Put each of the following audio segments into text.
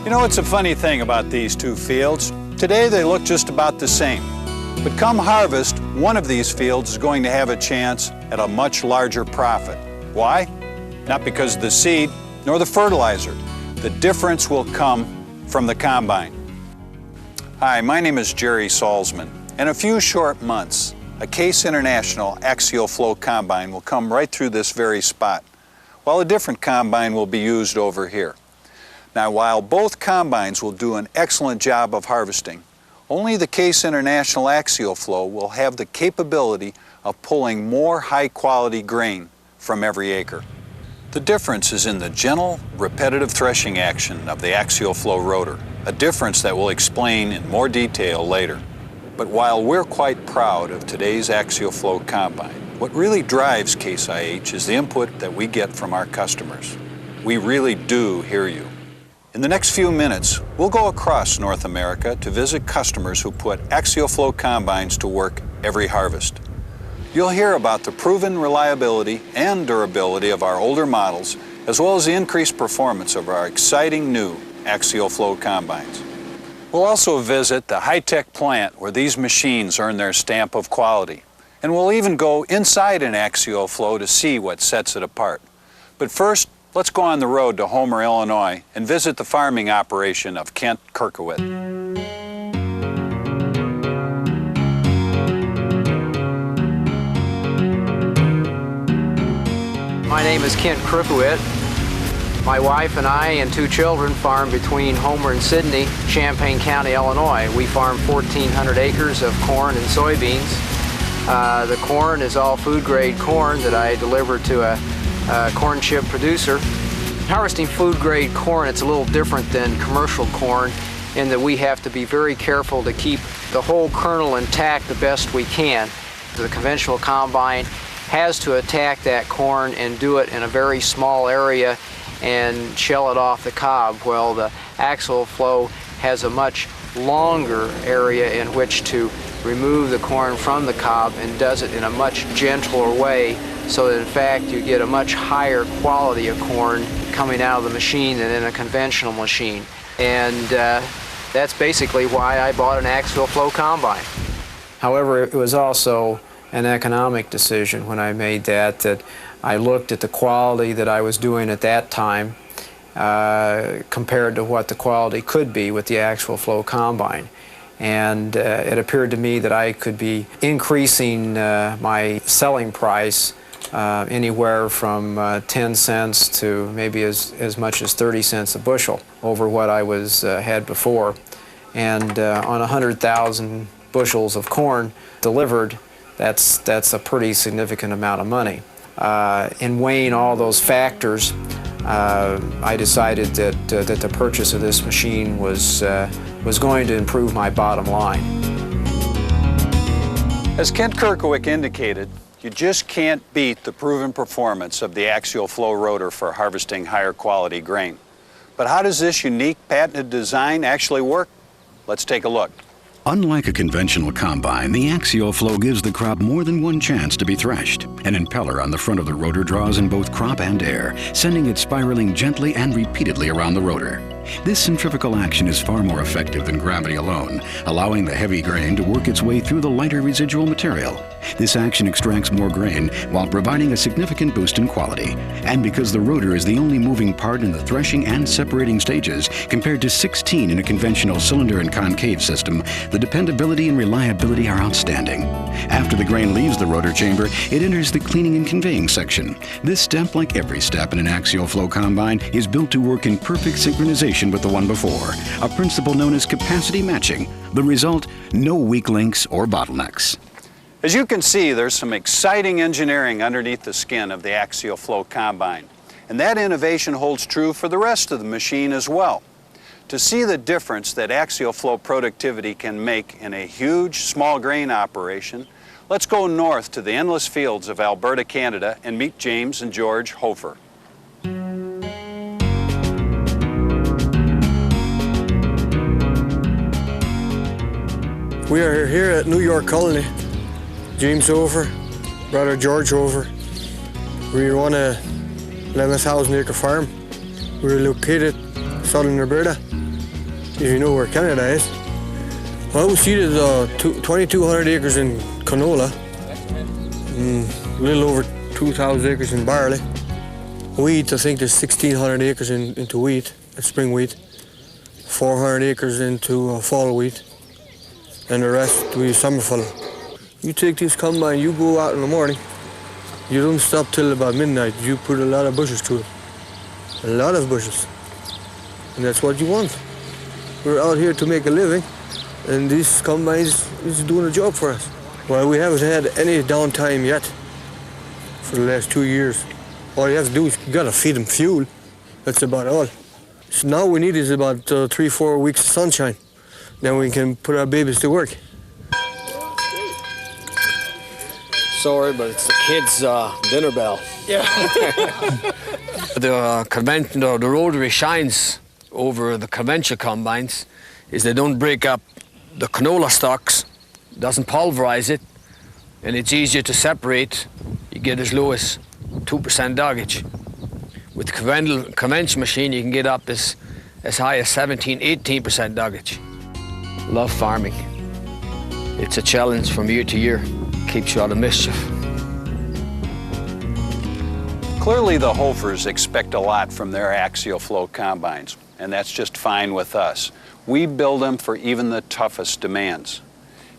You know, it's a funny thing about these two fields. Today they look just about the same. But come harvest, one of these fields is going to have a chance at a much larger profit. Why? Not because of the seed, nor the fertilizer. The difference will come from the combine. Hi, my name is Jerry Salsman. In a few short months, a Case International Axial-Flow combine will come right through this very spot, while a different combine will be used over here. Now, while both combines will do an excellent job of harvesting, only the Case International Axial-Flow will have the capability of pulling more high-quality grain from every acre. The difference is in the gentle, repetitive threshing action of the Axial-Flow rotor, a difference that we'll explain in more detail later. But while we're quite proud of today's Axial-Flow combine, what really drives Case IH is the input that we get from our customers. We really do hear you. In the next few minutes, we'll go across North America to visit customers who put Axial-Flow combines to work every harvest. You'll hear about the proven reliability and durability of our older models, as well as the increased performance of our exciting new Axial-Flow combines. We'll also visit the high-tech plant where these machines earn their stamp of quality. And we'll even go inside an Axial-Flow to see what sets it apart. But first, let's go on the road to Homer, Illinois, and visit the farming operation of Kent Kirkowit. My name is Kent Kirkowit. My wife and I and 2 children farm between Homer and Sidney, Champaign County, Illinois. We farm 1,400 acres of corn and soybeans. The corn is all food-grade corn that I deliver to a corn chip producer. Harvesting food-grade corn, it's a little different than commercial corn in that we have to be very careful to keep the whole kernel intact the best we can. The conventional combine has to attack that corn and do it in a very small area and shell it off the cob, while the Axial-Flow has a much longer area in which to remove the corn from the cob and does it in a much gentler way, so that in fact you get a much higher quality of corn coming out of the machine than in a conventional machine. And that's basically why I bought an Axial-Flow combine. However, it was also an economic decision when I made that I looked at the quality that I was doing at that time compared to what the quality could be with the Axial-Flow combine. And it appeared to me that I could be increasing my selling price anywhere from 10 cents to maybe as much as 30 cents a bushel over what I had before. And on 100,000 bushels of corn delivered, that's a pretty significant amount of money. In weighing all those factors, I decided that the purchase of this machine was going to improve my bottom line. As Kent Kirkowit indicated, you just can't beat the proven performance of the Axial-Flow rotor for harvesting higher quality grain. But how does this unique patented design actually work? Let's take a look. Unlike a conventional combine, the Axial-Flow gives the crop more than one chance to be threshed. An impeller on the front of the rotor draws in both crop and air, sending it spiraling gently and repeatedly around the rotor. This centrifugal action is far more effective than gravity alone, allowing the heavy grain to work its way through the lighter residual material. This action extracts more grain while providing a significant boost in quality. And because the rotor is the only moving part in the threshing and separating stages, compared to 16 in a conventional cylinder and concave system, the dependability and reliability are outstanding. After the grain leaves the rotor chamber, it enters the cleaning and conveying section. This step, like every step in an Axial-Flow combine, is built to work in perfect synchronization with the one before, a principle known as capacity matching. The result, no weak links or bottlenecks. As you can see, there's some exciting engineering underneath the skin of the Axial-Flow combine. And that innovation holds true for the rest of the machine as well. To see the difference that Axial-Flow productivity can make in a huge small grain operation, let's go north to the endless fields of Alberta, Canada, and meet James and George Hofer. We are here at New York Colony. James Hofer, brother George over. We run a 11,000 acre farm. We're located in southern Alberta, if you know where Canada is. Well, we seeded 2,200 acres in canola, a little over 2,000 acres in barley. Wheat, I think there's 1,600 acres into wheat, spring wheat, 400 acres into fall wheat, and the rest we summerful. You take this combine, you go out in the morning, you don't stop till about midnight. You put a lot of bushes to it, a lot of bushes, and that's what you want. We're out here to make a living, and this combine is doing a job for us. Well, we haven't had any downtime yet for the last 2 years. All you have to do is you gotta feed them fuel. That's about all. So now we need is about 3-4 weeks of sunshine. Then we can put our babies to work. Sorry, but it's the kids' dinner bell. Yeah. The rotary shines over the conventional combines is they don't break up the canola stalks, doesn't pulverize it, and it's easier to separate. You get as low as 2% doggage. With the conventional machine, you can get up as high as 17-18% doggage. Love farming. It's a challenge from year to year. Keeps you out of mischief. Clearly, the Hofers expect a lot from their axial flow combines, and that's just fine with us. We build them for even the toughest demands.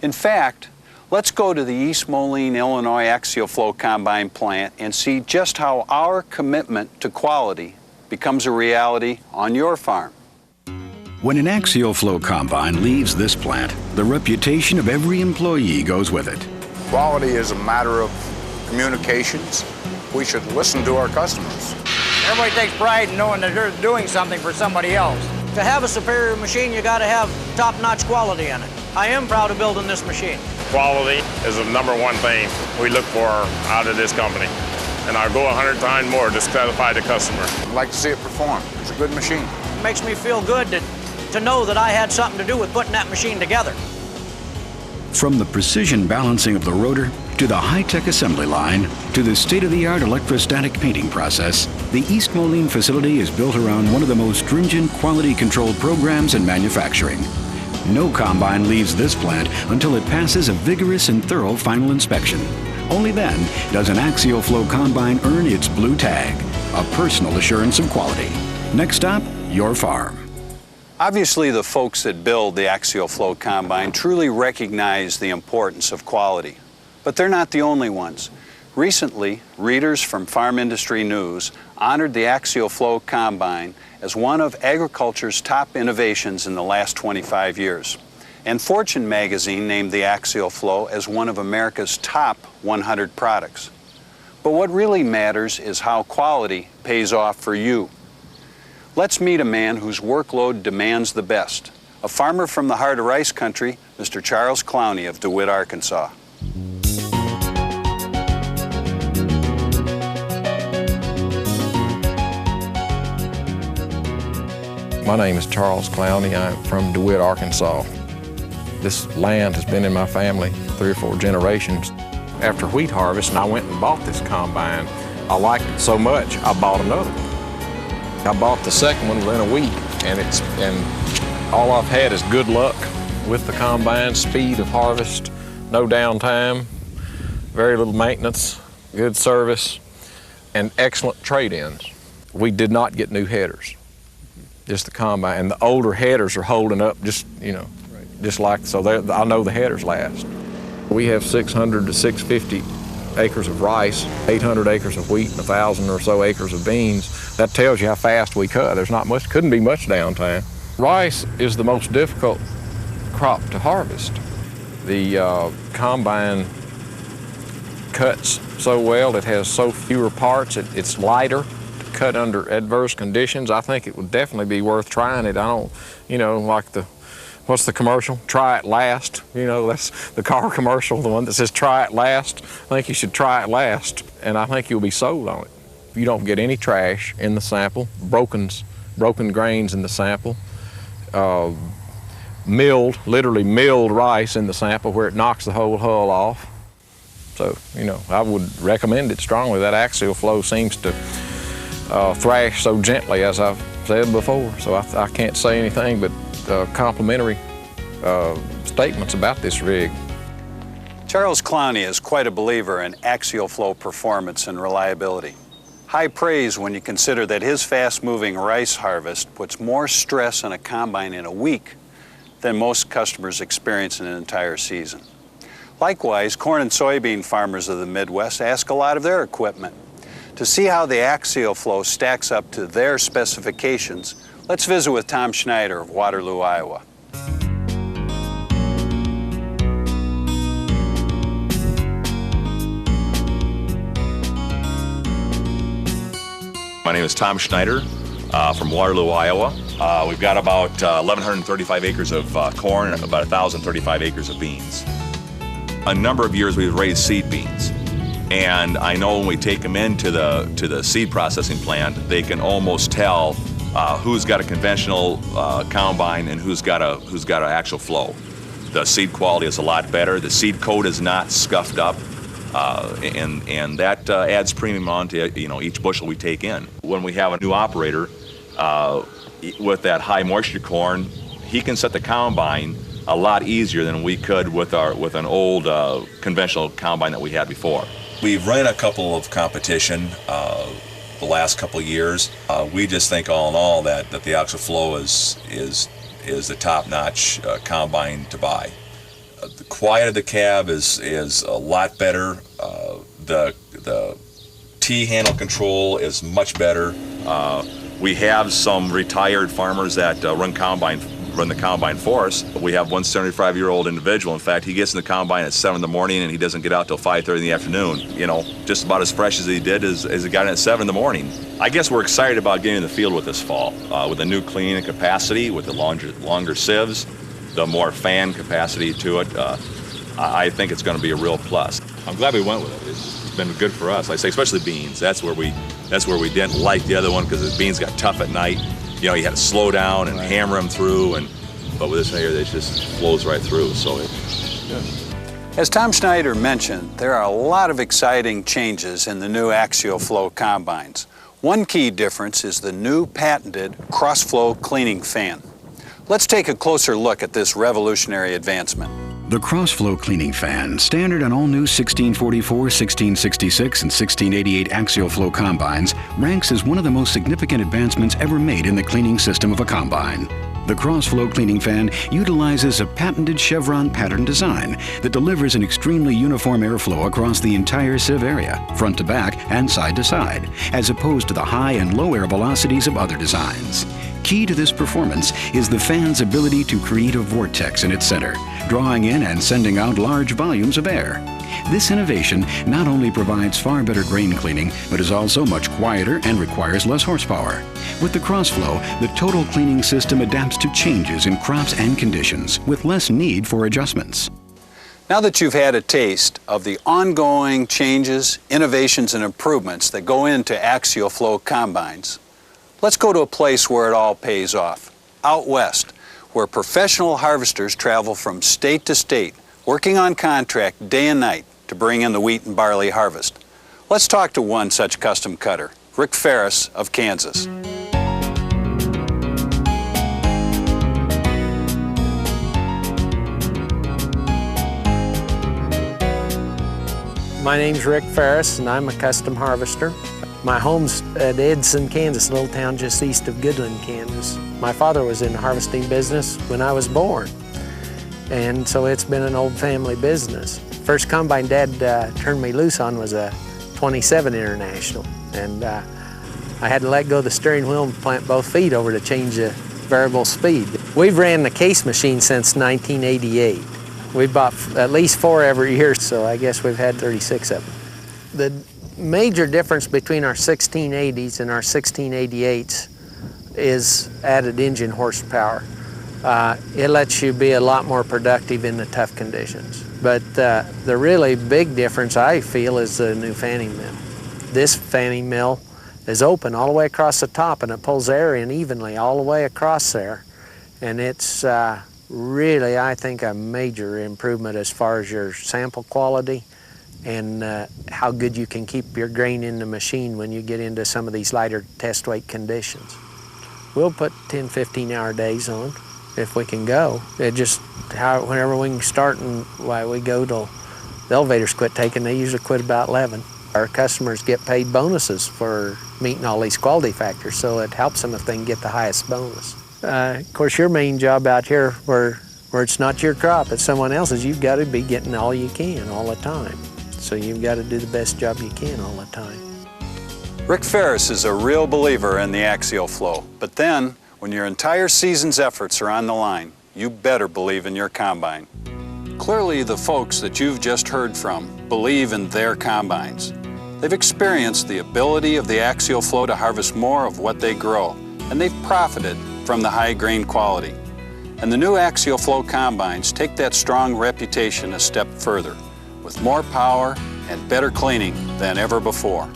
In fact, let's go to the East Moline, Illinois Axial Flow Combine plant and see just how our commitment to quality becomes a reality on your farm. When an axial flow combine leaves this plant, the reputation of every employee goes with it. Quality is a matter of communications. We should listen to our customers. Everybody takes pride in knowing that they're doing something for somebody else. To have a superior machine, you got to have top-notch quality in it. I am proud of building this machine. Quality is the #1 thing we look for out of this company. And I'll go 100 times more to satisfy the customer. I'd like to see it perform. It's a good machine. It makes me feel good to know that I had something to do with putting that machine together. From the precision balancing of the rotor, to the high-tech assembly line, to the state-of-the-art electrostatic painting process, the East Moline facility is built around one of the most stringent quality control programs in manufacturing. No combine leaves this plant until it passes a vigorous and thorough final inspection. Only then does an axial flow combine earn its blue tag, a personal assurance of quality. Next stop, your farm. Obviously, the folks that build the axial flow combine truly recognize the importance of quality. But they're not the only ones. Recently, readers from Farm Industry News honored the axial flow combine as one of agriculture's top innovations in the last 25 years. And Fortune magazine named the axial flow as one of America's top 100 products. But what really matters is how quality pays off for you. Let's meet a man whose workload demands the best. A farmer from the heart of rice country, Mr. Charles Clowney of DeWitt, Arkansas. My name is Charles Clowney. I'm from DeWitt, Arkansas. This land has been in my family 3 or 4 generations. After wheat harvest, and I went and bought this combine. I liked it so much, I bought another one. I bought the second one within a week, and all I've had is good luck with the combine, speed of harvest, no downtime, very little maintenance, good service, and excellent trade-ins. We did not get new headers, just the combine, and the older headers are holding up just like, so I know the headers last. We have 600 to 650 acres of rice, 800 acres of wheat, and 1,000 or so acres of beans. That tells you how fast we cut. There's not much, couldn't be much downtime. Rice is the most difficult crop to harvest. The combine cuts so well, it has so fewer parts, it's lighter to cut under adverse conditions. I think it would definitely be worth trying it. I don't, like what's the commercial? Try it last. That's the car commercial, the one that says try it last. I think you should try it last, and I think you'll be sold on it. You don't get any trash in the sample, broken grains in the sample, literally milled rice in the sample where it knocks the whole hull off. So, you know, I would recommend it strongly. That axial flow seems to thrash so gently, as I've said before. So I can't say anything but complimentary statements about this rig. Charles Clowney is quite a believer in axial flow performance and reliability. High praise when you consider that his fast-moving rice harvest puts more stress on a combine in a week than most customers experience in an entire season. Likewise, corn and soybean farmers of the Midwest ask a lot of their equipment. To see how the axial flow stacks up to their specifications, let's visit with Tom Schneider of Waterloo, Iowa. My name is Tom Schneider from Waterloo, Iowa. We've got about 1,135 acres of corn and about 1,035 acres of beans. A number of years we've raised seed beans, and I know when we take them into the seed processing plant, they can almost tell who's got a conventional combine and who's got an actual flow. The seed quality is a lot better. The seed coat is not scuffed up. And that adds premium on to each bushel we take in. When we have a new operator with that high moisture corn, he can set the combine a lot easier than we could with an old conventional combine that we had before. We've run a couple of competition the last couple of years. We just think all in all that the Axial Flow is the top-notch combine to buy. The quiet of the cab is a lot better. The T-handle control is much better. We have some retired farmers that run the combine for us. We have one 75-year-old individual. In fact, he gets in the combine at 7 in the morning and he doesn't get out till 5:30 in the afternoon. Just about as fresh as he did as he got in at 7 in the morning. I guess we're excited about getting in the field with this fall, with the new cleaning capacity, with the longer sieves, the more fan capacity to it. I think it's going to be a real plus. I'm glad we went with it. It's been good for us. I say, especially beans. That's where we didn't like the other one because the beans got tough at night. You had to slow down and hammer them through, but with this here, it just flows right through. So As Tom Schneider mentioned, there are a lot of exciting changes in the new Axial Flow combines. One key difference is the new patented cross-flow cleaning fan. Let's take a closer look at this revolutionary advancement. The cross-flow cleaning fan, standard on all new 1644, 1666, and 1688 axial flow combines, ranks as one of the most significant advancements ever made in the cleaning system of a combine. The cross-flow cleaning fan utilizes a patented chevron pattern design that delivers an extremely uniform airflow across the entire sieve area, front to back and side to side, as opposed to the high and low air velocities of other designs. Key to this performance is the fan's ability to create a vortex in its center, drawing in and sending out large volumes of air. This innovation not only provides far better grain cleaning, but is also much quieter and requires less horsepower. With the CrossFlow, the total cleaning system adapts to changes in crops and conditions, with less need for adjustments. Now that you've had a taste of the ongoing changes, innovations, and improvements that go into Axial Flow combines, let's go to a place where it all pays off, out west, where professional harvesters travel from state to state, working on contract day and night to bring in the wheat and barley harvest. Let's talk to one such custom cutter, Rick Ferris of Kansas. My name's Rick Ferris and I'm a custom harvester. My home's at Edson, Kansas, a little town just east of Goodland, Kansas. My father was in the harvesting business when I was born, and so it's been an old family business. First combine Dad turned me loose on was a 27 International, and I had to let go of the steering wheel and plant both feet over to change the variable speed. We've ran the case machine since 1988. We've bought at least 4 every year, so I guess we've had 36 of them. The major difference between our 1680s and our 1688s is added engine horsepower. It lets you be a lot more productive in the tough conditions. But the really big difference, I feel, is the new fanning mill. This fanning mill is open all the way across the top, and it pulls air in evenly all the way across there. And it's really, I think, a major improvement as far as your sample quality and how good you can keep your grain in the machine when you get into some of these lighter test weight conditions. We'll put 10, 15-hour days on if we can go. It just, whenever we can start and why we go till the elevators quit taking, they usually quit about 11. Our customers get paid bonuses for meeting all these quality factors, so it helps them if they can get the highest bonus. Of course, your main job out here where it's not your crop, it's someone else's, you've got to be getting all you can all the time. So you've got to do the best job you can all the time. Rick Ferris is a real believer in the axial flow, but then when your entire season's efforts are on the line, you better believe in your combine. Clearly, the folks that you've just heard from believe in their combines. They've experienced the ability of the axial flow to harvest more of what they grow, and they've profited from the high grain quality. And the new axial flow combines take that strong reputation a step further, with more power and better cleaning than ever before.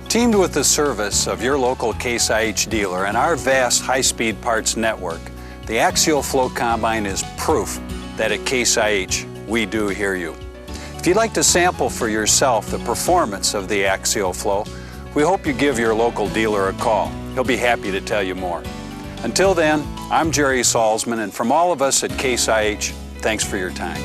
Teamed with the service of your local Case IH dealer and our vast high-speed parts network, the Axial Flow Combine is proof that at Case IH, we do hear you. If you'd like to sample for yourself the performance of the Axial Flow, we hope you give your local dealer a call. He'll be happy to tell you more. Until then, I'm Jerry Salsman, and from all of us at Case IH, thanks for your time.